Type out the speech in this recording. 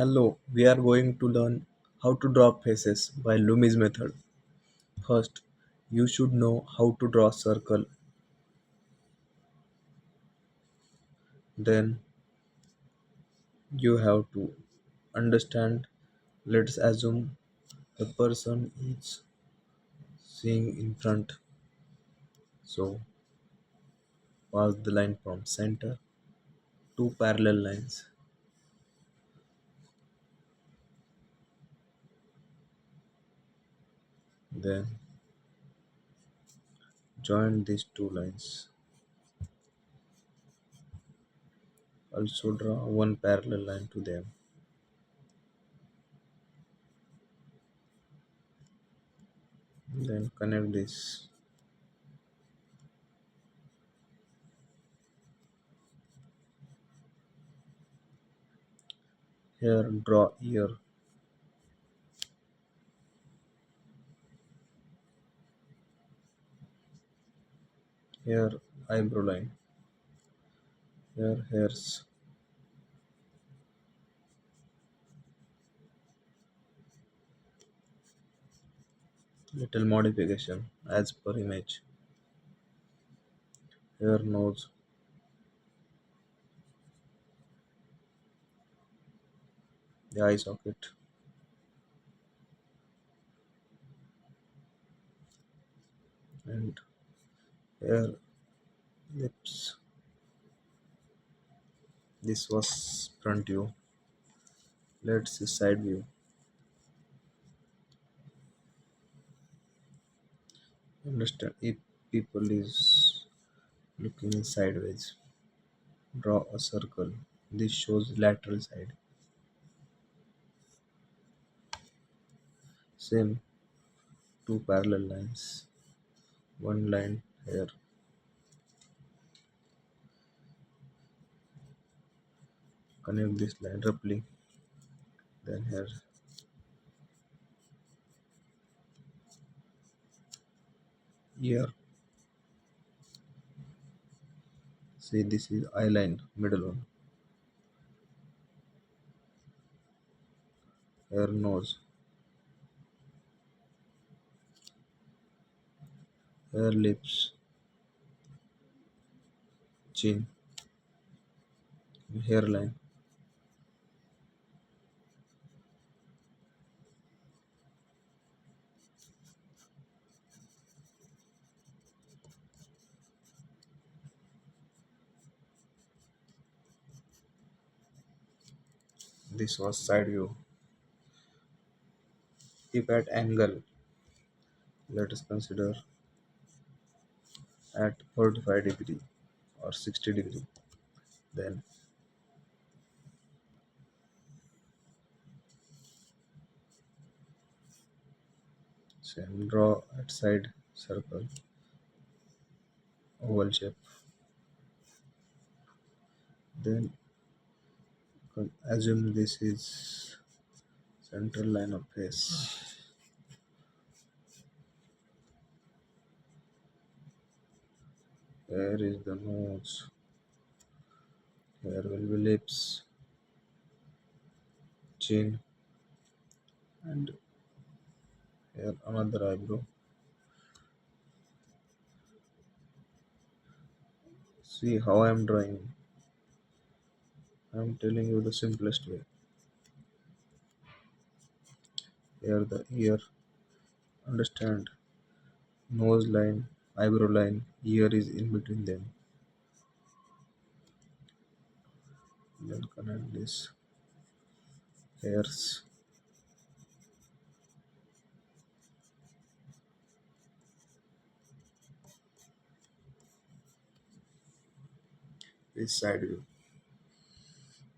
Hello, we are going to learn how to draw faces by Loomis method. First, you should know how to draw a circle. Then, you have to understand. Let's assume the person is seeing in front. So, pass the line from center, two parallel lines. Then, join these two lines. Also, draw one parallel line to them. Then, connect this. Here, draw ear. Here, eyebrow line. Here, hairs. Little modification as per image. Here nose, the eye socket, and here lips. This was front view. Let's see side view. Understand if people is looking sideways. Draw a circle. This shows lateral side. Same two parallel lines. One line here. Connect this line roughly. Then here. Here. See this is eye line, middle one. Here nose. Here lips. Chin. Hairline. This was side view. If at angle, let us consider at 45 degree or 60 degree. Then same draw at side circle, oval shape. Then assume this is central line of face. Here is the nose. Here will be lips, chin, and here another eyebrow. See how I am drawing. I am telling you the simplest way. Here the ear. Understand nose line, eyebrow line, ear is in between them. Then connect this hairs. This side view.